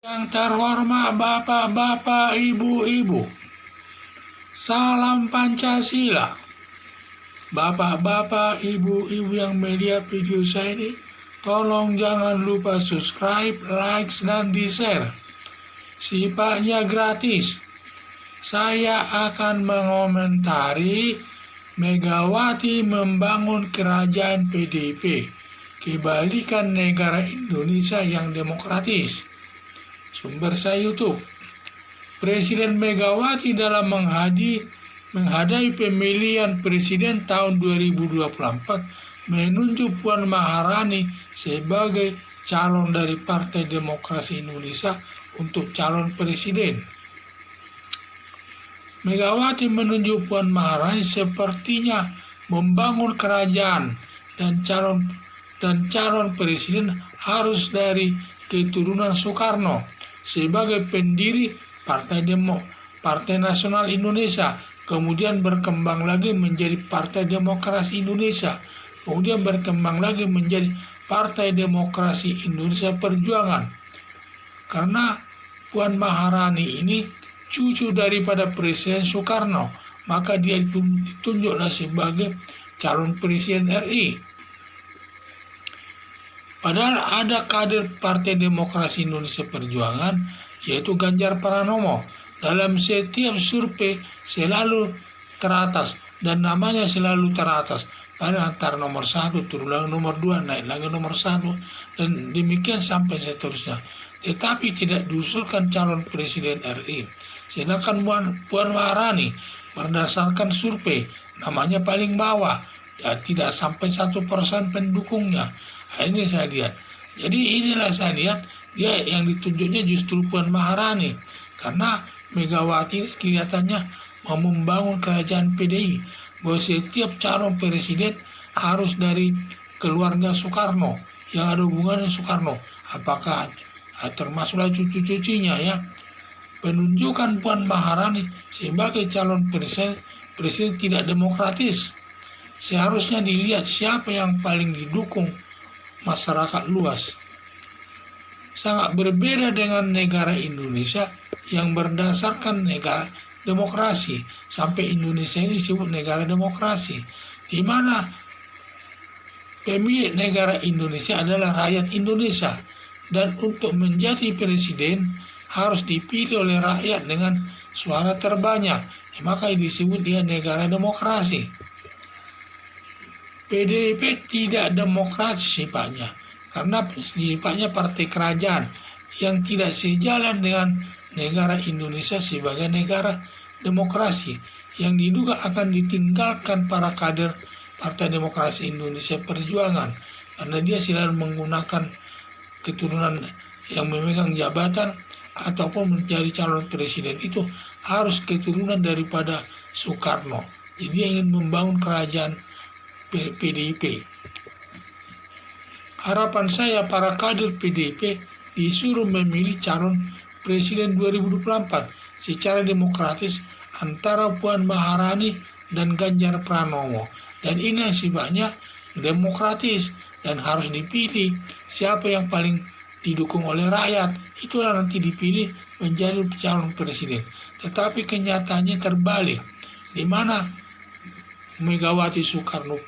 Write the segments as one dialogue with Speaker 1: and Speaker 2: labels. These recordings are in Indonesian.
Speaker 1: Yang terhormat bapak-bapak, ibu-ibu, salam Pancasila. Bapak-bapak, ibu-ibu yang media video saya ini, tolong jangan lupa subscribe, like, dan di-share. Sifatnya gratis. Saya akan mengomentari Megawati membangun kerajaan PDIP, kebalikan negara Indonesia yang demokratis. Sumber saya YouTube. Presiden Megawati dalam menghadapi pemilihan presiden tahun 2024 menunjuk Puan Maharani sebagai calon dari Partai Demokrasi Indonesia untuk calon presiden. Megawati menunjuk Puan Maharani sepertinya membangun kerajaan dan calon presiden harus dari keturunan Soekarno sebagai pendiri Partai Nasional Indonesia, kemudian berkembang lagi menjadi Partai Demokrasi Indonesia, kemudian berkembang lagi menjadi Partai Demokrasi Indonesia Perjuangan. Karena Puan Maharani ini cucu daripada Presiden Soekarno, maka dia ditunjuklah sebagai calon Presiden RI. Padahal ada kader Partai Demokrasi Indonesia Perjuangan, yaitu Ganjar Pranowo. Dalam setiap survei selalu teratas, dan namanya selalu teratas. Pada antara nomor 1, turun lagi nomor 2, naik lagi nomor 1, dan demikian sampai seterusnya. Tetapi tidak diusulkan calon Presiden RI. Sedangkan Puan Maharani berdasarkan survei, namanya paling bawah, ya tidak sampai 1% pendukungnya. Nah, ini saya lihat. Jadi inilah saya lihat dia yang ditunjuknya justru Puan Maharani, karena Megawati kelihatannya mau membangun kerajaan PDI, bahwa setiap calon presiden harus dari keluarga Soekarno, yang ada hubungannya Soekarno, apakah termasuklah cucu-cucunya ya. Penunjukan Puan Maharani sebagai calon presiden tidak demokratis. Seharusnya dilihat siapa yang paling didukung masyarakat luas. Sangat berbeda dengan negara Indonesia yang berdasarkan negara demokrasi. Sampai Indonesia ini disebut negara demokrasi, di mana pemilik negara Indonesia adalah rakyat Indonesia, dan untuk menjadi presiden harus dipilih oleh rakyat dengan suara terbanyak. Maka disebut dia negara demokrasi. PDIP tidak demokratis sifatnya, karena sifatnya partai kerajaan yang tidak sejalan dengan negara Indonesia sebagai negara demokrasi, yang diduga akan ditinggalkan para kader Partai Demokrasi Indonesia Perjuangan, karena dia selalu menggunakan keturunan yang memegang jabatan ataupun menjadi calon presiden itu harus keturunan daripada Soekarno. Jadi dia ingin membangun kerajaan PDIP. Harapan saya para kader PDIP disuruh memilih calon presiden 2024 secara demokratis antara Puan Maharani dan Ganjar Pranowo. Dan ini yang sifatnya demokratis dan harus dipilih siapa yang paling didukung oleh rakyat, itulah nanti dipilih menjadi calon presiden. Tetapi kenyataannya terbalik, di mana Megawati Soekarno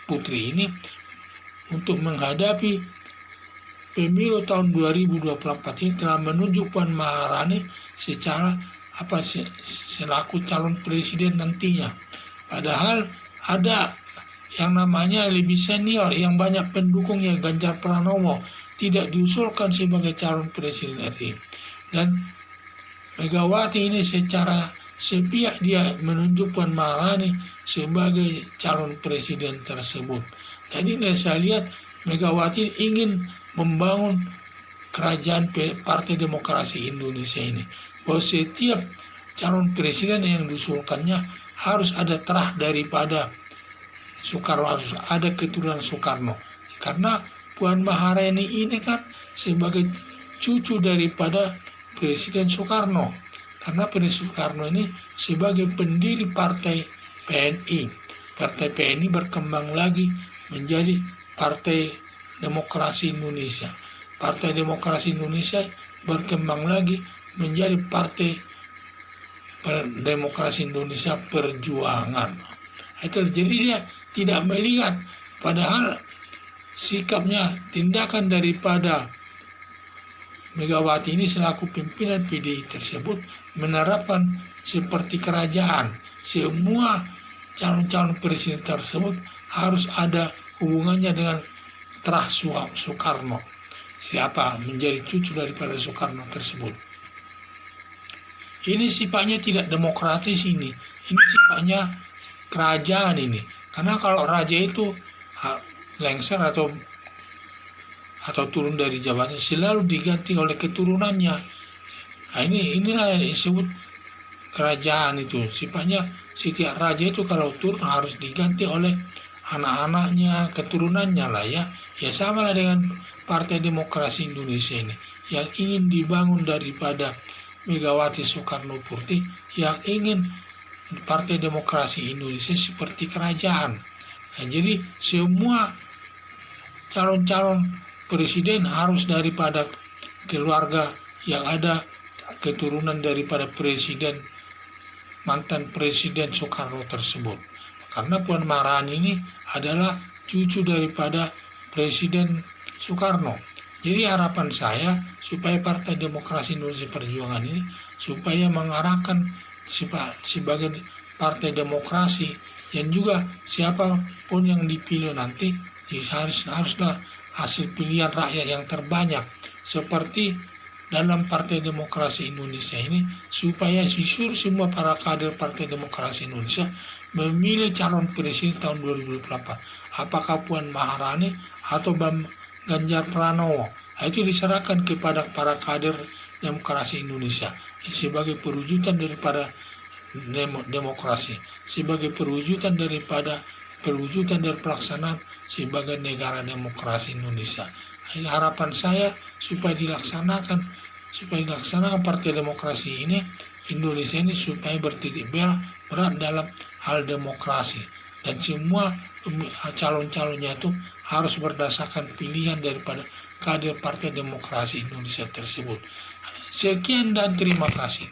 Speaker 1: Putri ini untuk menghadapi pemilu tahun 2024 ini telah menunjuk Puan Maharani secara selaku calon presiden nantinya. Padahal ada yang namanya lebih senior yang banyak pendukungnya, Ganjar Pranowo, tidak diusulkan sebagai calon presiden RI. Dan Megawati ini secara sepihak dia menunjuk Puan Maharani sebagai calon presiden tersebut. Jadi saya lihat Megawati ingin membangun kerajaan Partai Demokrasi Indonesia ini, bahwa setiap calon presiden yang diusulkannya harus ada terah daripada Soekarno, harus ada keturunan Soekarno. Karena Puan Maharani ini kan sebagai cucu daripada Presiden Soekarno, karena Presiden Soekarno ini sebagai pendiri Partai PNI. Partai PNI berkembang lagi menjadi Partai Demokrasi Indonesia. Partai Demokrasi Indonesia berkembang lagi menjadi Partai Demokrasi Indonesia Perjuangan. Itu jadi dia tidak melihat, padahal sikapnya, tindakan daripada Megawati ini selaku pimpinan PDI tersebut menerapkan seperti kerajaan. Semua calon-calon presiden tersebut harus ada hubungannya dengan terah Soekarno. Siapa menjadi cucu daripada Soekarno tersebut. Ini sifatnya tidak demokratis ini. Ini sifatnya kerajaan ini. Karena kalau raja itu lengser atau turun dari jabatan selalu diganti oleh keturunannya. Nah, inilah yang disebut kerajaan itu. Sifatnya setiap raja itu kalau turun harus diganti oleh anak-anaknya, keturunannya lah ya. Ya sama lah dengan Partai Demokrasi Indonesia ini yang ingin dibangun daripada Megawati Soekarno Putri, yang ingin Partai Demokrasi Indonesia seperti kerajaan. Nah, jadi semua calon-calon presiden harus daripada keluarga yang ada keturunan daripada mantan presiden Soekarno tersebut. Karena Puan Maharani ini adalah cucu daripada Presiden Soekarno. Jadi harapan saya supaya Partai Demokrasi Indonesia Perjuangan ini supaya mengarahkan sebagai partai demokrasi, yang juga siapapun yang dipilih nanti haruslah hasil pilihan rakyat yang terbanyak, seperti dalam Partai Demokrasi Indonesia ini, supaya semua para kader Partai Demokrasi Indonesia memilih calon presiden tahun 2024. Apakah Puan Maharani atau Ganjar Pranowo. Itu diserahkan kepada para kader Demokrasi Indonesia sebagai perwujudan daripada demokrasi, sebagai perwujudan dari pelaksanaan sebagai negara demokrasi Indonesia. Harapan saya supaya dilaksanakan Partai Demokrasi ini, Indonesia ini supaya bertitik berat dalam hal demokrasi, dan semua calon-calonnya itu harus berdasarkan pilihan daripada kader Partai Demokrasi Indonesia tersebut. Sekian dan terima kasih.